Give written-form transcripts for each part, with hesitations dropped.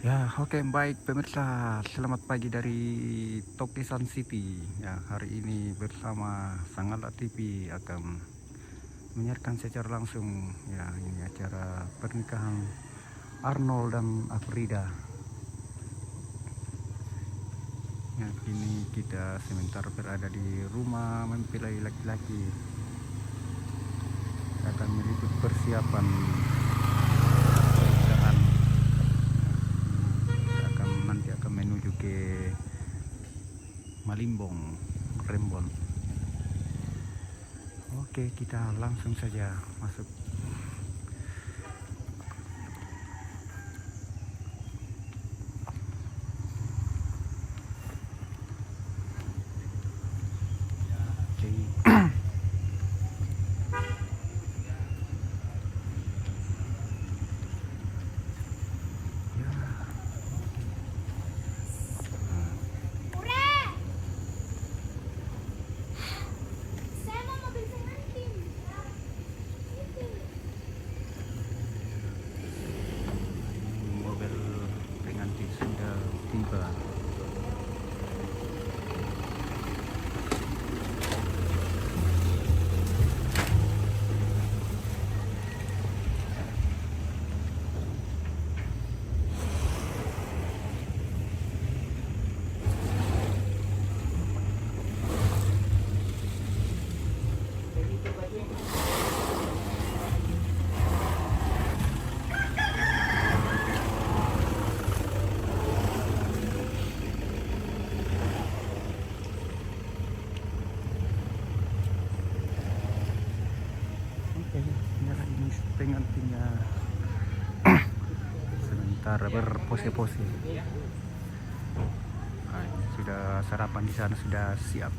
Ya, oke, baik pemirsa, selamat pagi dari Tokisan City. Ya, hari ini bersama Sangala TV akan menyiarkan secara langsung ya ini acara pernikahan Arnold dan Afrida. Ya, ini kita sementara berada di rumah mempelai laki-laki. Akan meliput persiapan pernikahan. Nanti akan menuju ke Malimbong, Rembon. Oke, kita langsung saja masuk. Oke. Mobil pengantin sudah tiba. Oke, ini pengantinnya sementara berpose-pose. Nah, sudah sarapan di sana sudah siap.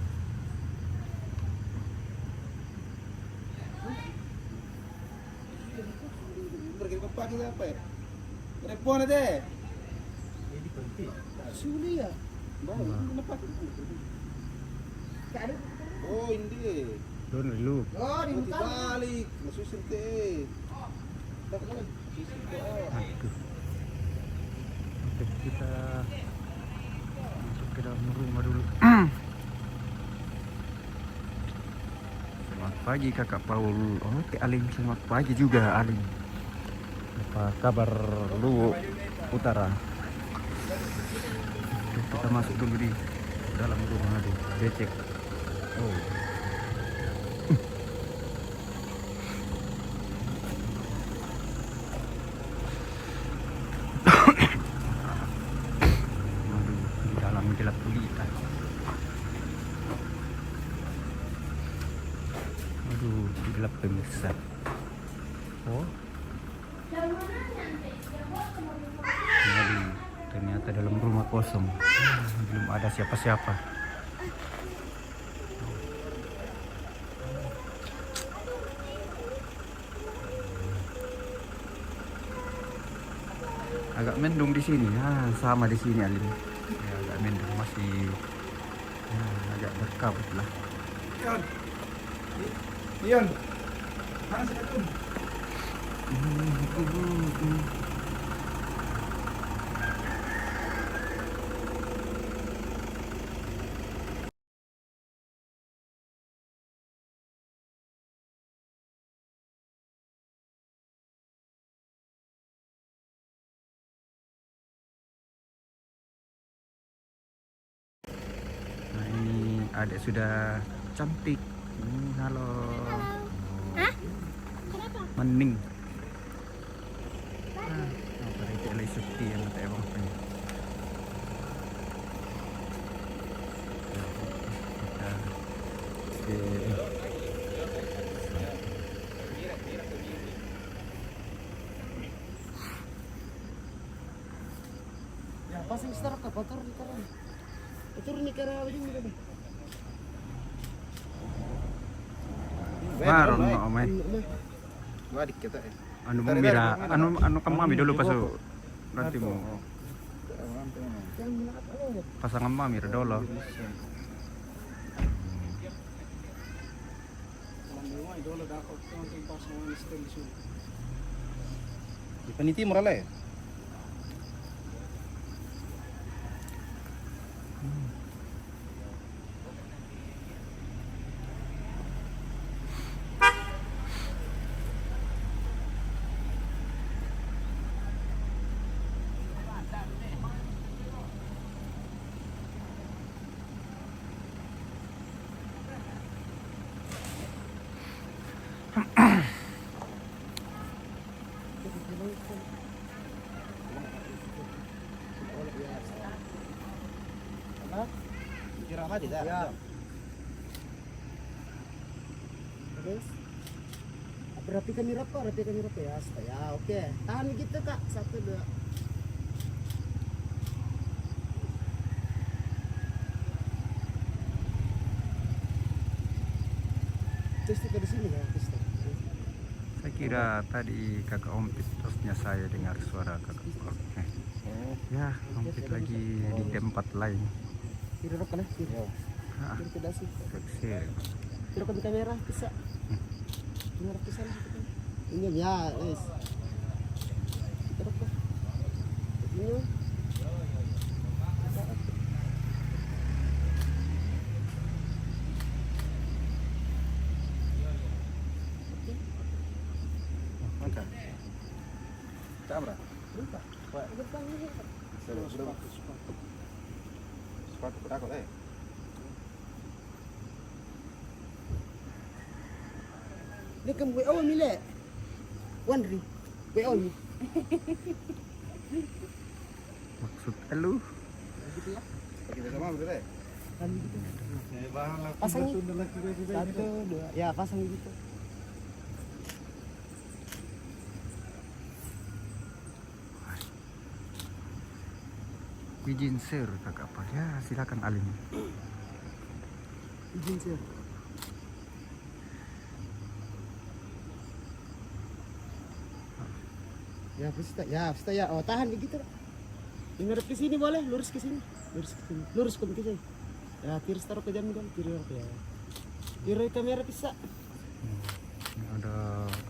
Pergi ke pagi apa ya? Telepon aja. Suli ya. Baru kenapa? Oh ini. Don lu. Oh di balik. Masuk sente. Aduh. Oke, kita masuk ke dalam rumah dulu. Selamat pagi Kakak Paul. Oke, Alim, selamat pagi juga Alim. Apa kabar lu utara? Oke, kita masuk dulu di dalam rumah. Aduh, becek. Oh. Aduh, di dalam gelap gulita. Aduh, gelap pemirsa. Oh. Aduh, ternyata dalam rumah kosong. Belum ada siapa-siapa. Agak mendung di sini. Ah, sama di sini Alim. Ya, agak mendung, masih ya, agak berkabut lah. Ion. Mana sih itu? Nah, ini adik sudah cantik. Halo. Hah? Kenapa? Mending. Apa itu lagi sepi yang mata abang punya. Kita Ya pasang start apa tur ni karan? Tur ni karan ini kan. baru no omai. Wadik kita. Anu mira, anu kamu ambil dulu pas nanti mau pasangan mami dulu. Di peniti murale. mati dah. Ya. Terus. Rapikan mirap kok, rapikan mirap ya. Ya, oke. Tahan begitu Kak. 1 2. Terus kita di sini ya, terus. Saya kira tadi kakak Ompit, terusnya saya dengar suara kakak. Oke. Ya, Ompit lagi di tempat lain. Kiri rok kan ya? Kiri. Ah, Kiri ke dasi. kecil. Kiri ke kamera bisa. Kamera bisa lah gitu. Ini ya, guys. Kiri rok. Ini. Angkat. Kamera. Lupa. Depan ini. Sepatu pedakot eh. Ini kan WO mile. Wandri. WO ni. Maksud elu? Gitu ya. Kita sama betul eh. Kan gitu. Pasang ini. 1 2. Ya, pasang gitu. Izin share kakak apa? Ya silakan Alim. Izin sih. Ya, bisa ya. Oh, tahan begitu. Ngarep ke sini boleh, lurus ke sini. Lurus ke sini. Lurus ke sini. Ya, kiri taruh ke jam dan kiri ya. Kiri kamera bisa. Ada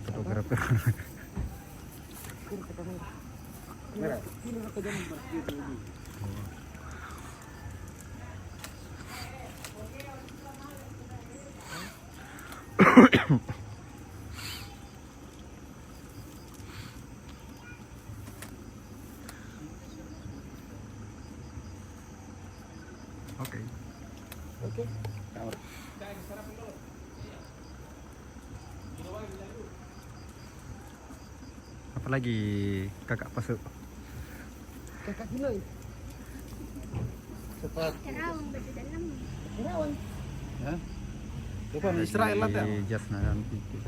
fotografer. Kiri ke kamera. Kamera. Kiri ke jam. Oke. Oke. Kamera. Apalagi kakak pasuk. Kakak Hinoy. Sepatu. Kerawang di dalam. Kirawan. Ya. Depan Israel lah ya. Di jasna dan pikir.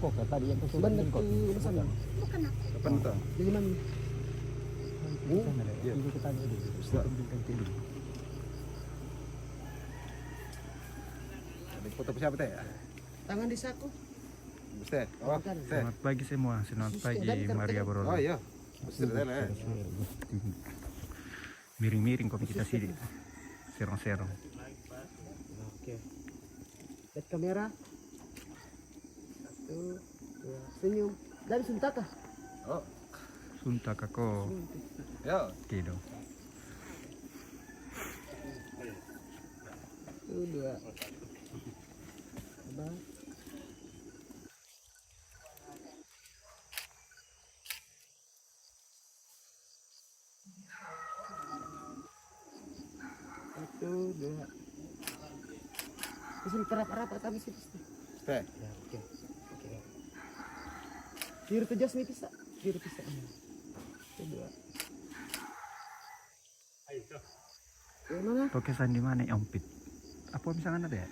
Kok tadi yang kesini Benar ke sana. Bukan aku. depan tuh. Jadi mana? Iya. Ibu kita dulu. Sudah. Tidur. Ada foto siapa teh? Tangan di saku. Buste. Oh, teh. Selamat pagi semua. Selamat pagi Maria Bro. Oh iya. Buste teh lah. Miring-miring kopi kita sini. Serong-serong. Oke. Lihat kamera. 1 2. Senyum. Dari Suntaka. Oh. Sunta kako. Yo. Tido. 1 2. Abang. Satu, dua. Disini kerap-kerap kami sih. Teh. Ya, oke. Oke. Kiri ke jas nih bisa. Kiri bisa. Kedua. Ayo. Mana? Tokesan di mana Ompit? Apa misalnya ada ya?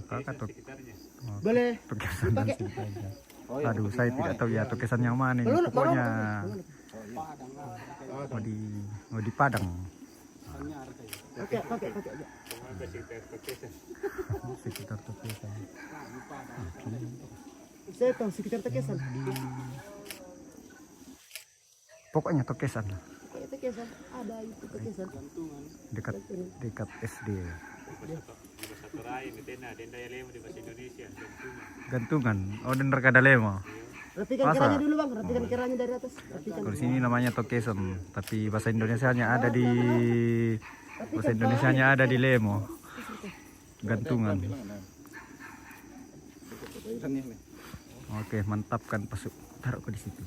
Kakak tok. Oh, Boleh. Tokesan dan Dipakai. sebagainya. Oh iya. Aduh, saya tidak tahu ya tokesan yang mana ini. Belum, Pokoknya belum. mau di Padang. Oke, pakai aja. Sekitar tokesan. Saya tahu sekitar Tekesan. Pokoknya tokesan lah. Kayak Tekesan, ada itu Tekesan. Dekat dekat SD. Gantungan. Oh, dan Rekada Lemo. Rapikan Masa? kiranya dulu bang, rapikan kiranya dari atas. Rapikan. Kalau sini namanya tokesan, tapi bahasa Indonesianya ada di Lemo. Gantungan. Sini nih. Oke, mantapkan pasuk. Taruh ke di situ.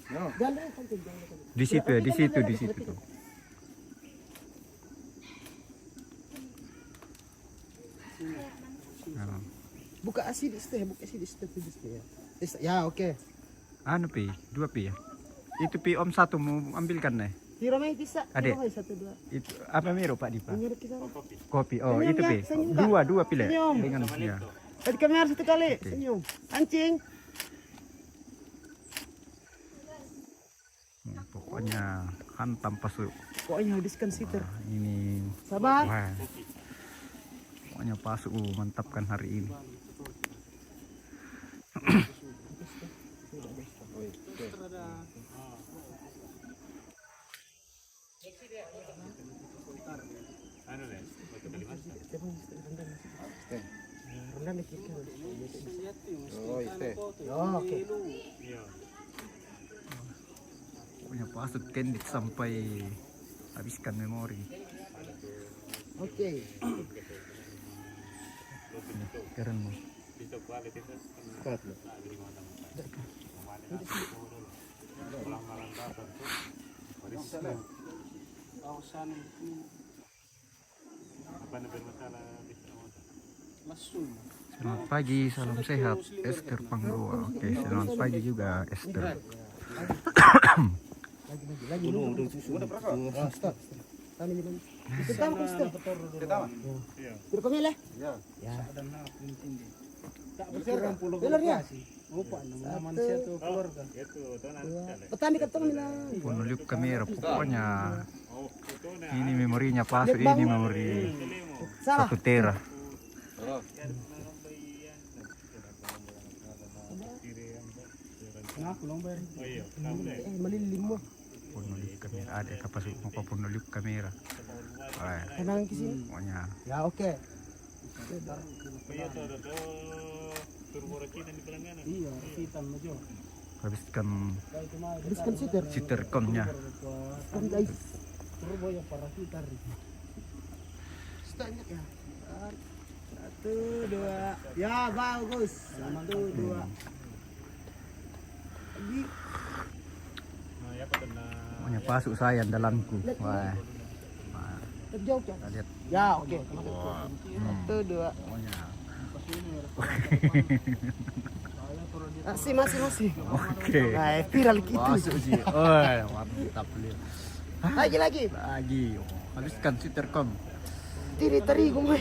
Yo. Ganda sampai ganda. Di situ ya, di situ, di situ. Nah, Buka asidis teh, buka asidis teh ya. Ya, oke. Anu pi, 2 pi ya. Itu pi om satu mau ambilkan nih. Tiro mai bisa. Adek. Tiro mai 1 2. Itu apa miro Pak Dipa? Menyeret kita. Kopi. Oh, Senyum itu ya, pi. senyum, Kak. Dua pi le. Senyum. Dengan ya. Tadi kamera 1 kali. Senyum. Anjing. Pokoknya hantam pasuk. Pokoknya habiskan sitter. Ini Sabar. wah. Pokoknya pasuk mantapkan hari ini. Rendah nih kita. Oh, ite. Oke. Pokoknya pasuk kendik sampai habiskan memori. Oke. Keren mo. Kuat loh. Selamat pagi, salam sehat, Esther Panggoa. Oke, selamat pagi juga Esther. Lagi lu. Oh, stop. Tani minum. Itu tahu Mister. Tiro kami lah. Ya. Ya. Bersihkan Belar ya. Petani ketemu bilang. Penulip kamera pokoknya ini memorinya pasuk, ini memori Salah. 1 tera. Oh. Malilim mo. Penulip kamera ada kapasuk mau penulip kamera. Wah, Kanang kisini. pokoknya Ya oke. habiskan Habiskan sitter. sittercomnya. Kan guys. Standar ya. 1 2. Ya bagus. 1 2. Lagi. Pokoknya pasuk saya andalanku. Wah, Terjauh ya. kita lihat. Ya oke. 1 2. Pokoknya Masih. oke. Nah, viral gitu. Pasuk sih. Oh, mantap lihat. Lagi. Lagi. Oh, habiskan sittercom. Tiri terigu mo.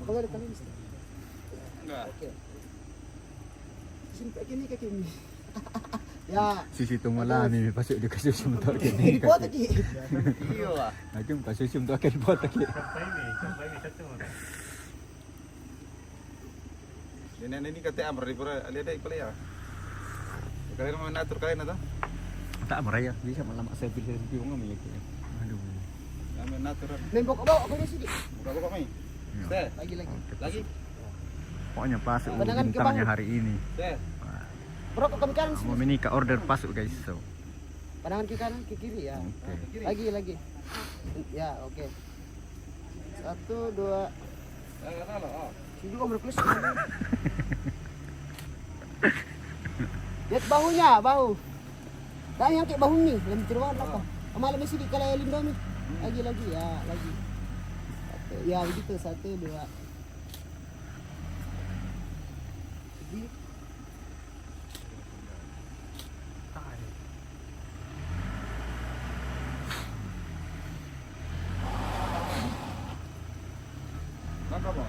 Bagaimana kalian? Enggak. Oke. Simpan kini kaki ini. Ya. Sisi tumalami pasuk di kasus untuk Ini kini. buat lagi. Iyo ah. Ajum kasus untuk akan buat lagi. Ini kata amr di pura lihat deh ya. Kalian mau natur kalian atau? Tak meraya bisa malam saya pilih ngomong ya. Aduh. Kami natur. Nembok bawa aku di sini. Berapa kami? Teh. Lagi. Pokoknya pasuk Pandangan ke bintangnya bawah. hari ini. Teh. Merokok kami kanan Mau sini. menikah order pasuk guys. So. Pandangan ke kanan ke kiri ya. Oke. Lagi. Ya oke. 1 2. Oh. Sini juga berkelis. Lihat bahunya, bahu. Dah yang kayak bahu ni, dalam tiruan apa? Malam mesti di kalau lindo ni. Lagi ya, lagi. Ya begitu 1 2. Lagi. Berapa mo?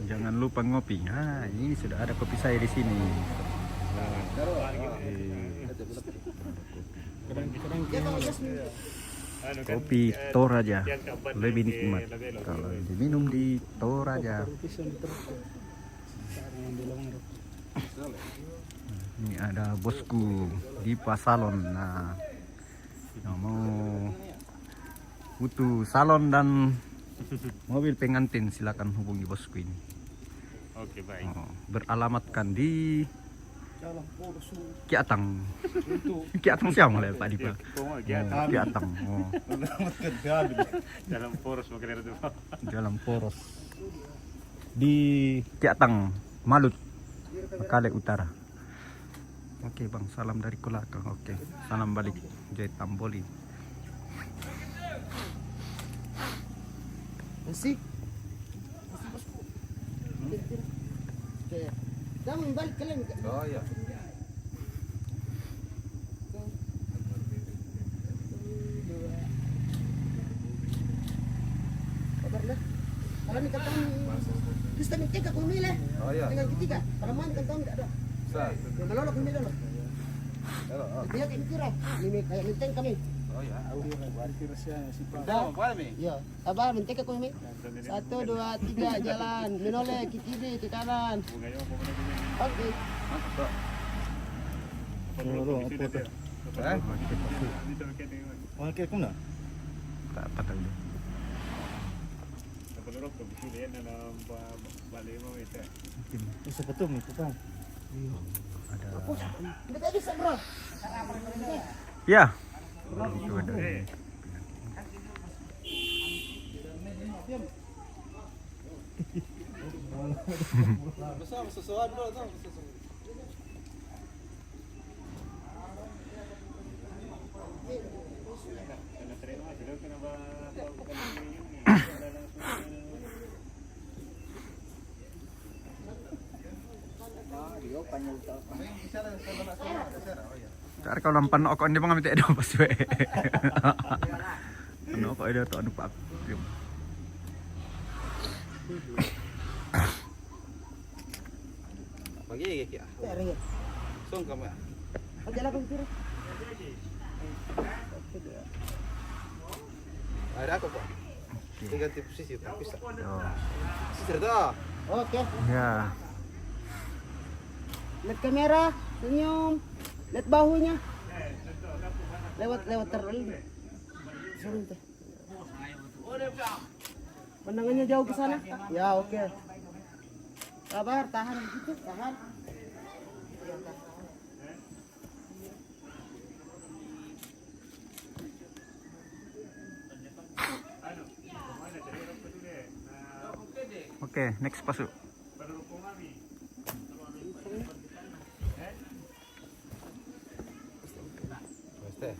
Jangan lupa ngopi. Nah, ini sudah ada kopi saya di sini. Kopi Toraja lebih nikmat kalau diminum di Toraja. Ini ada bosku di Salon. Nah, yang mau butuh salon dan mobil pengantin silakan hubungi bosku ini. Oke, baik. Oh, beralamatkan di Kiatang. Kiatang siapa lah Pak Dipa? Oh, Kiatang. Oh, Dalam poros makanya itu. dalam poros di Kiatang, Malut. Makale Utara. Oke bang, salam dari Kulaka. Oke, salam balik Jai Tamboli. Masih. Oke. Kamu balik kalian. Oh iya. Kabar dah. Kalau ni kata ni, terus kami cek aku milih. Oh iya. Dengan ketiga, kalau mana kata tidak ada. Sa. Yang melolok kami dulu. Halo. Dia kayak mikir ini kayak minten kami. Oh iya. Dah. Apa ni? Ya, sabar mintek aku ini. 1, 2, 3 jalan. Menoleh ke kiri, ke kanan. Oke. Mantap. Eh? Oke, kumna. Tak patah dulu. Mungkin Isa pa to, may kupang. ada. Tidak tak bisa, bro. Ya. Itu ada. Sesuatu bro, tu. Kar kau lampan kok ni bang minta dah pas we. Ano kok ida to anu pak. Bagi ke kia. Cari. Song kamu. Oke, lah kami kiri. Ada aku pak. Tinggal di posisi tak bisa. Oh. Sisi dah. Oke. Ya. Lihat kamera, senyum. Lihat bahunya. Lewat terlalu. Sebentar. Pandangannya jauh ke sana. Ya, oke. Sabar, tahan gitu, tahan. Oke, next pasuk. Pasti.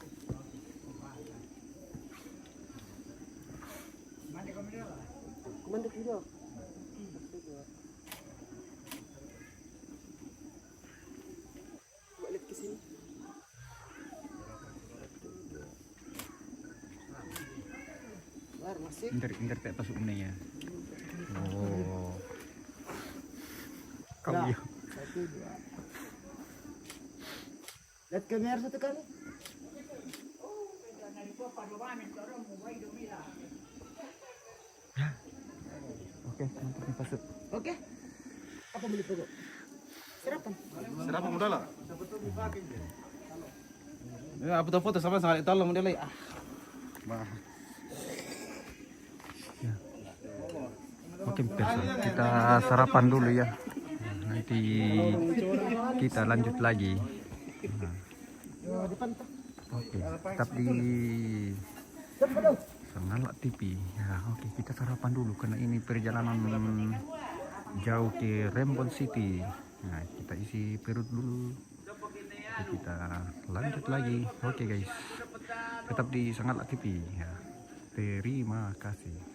Mandek video. Coba lihat ke sini. Bar masih. Inter tak pasuk ni ya. Oh. Kau Ya. ya. 1, 2. Lihat kamera satu kali. Oke, mantap nih pasuk. Oke. Apa beli pokok? Serapan. Serapa muda lah. Ya, apa foto sama sangat tolong dia lagi. Bah. Oke, besok kita sarapan dulu ya. Nanti kita lanjut lagi. Depan tuh. Oke, tetap di Sangalak TV. Ya, oke kita sarapan dulu karena ini perjalanan jauh ke Rembon City. Nah, kita isi perut dulu. Oke, kita lanjut lagi. Oke guys, tetap di Sangalak TV. Ya, terima kasih.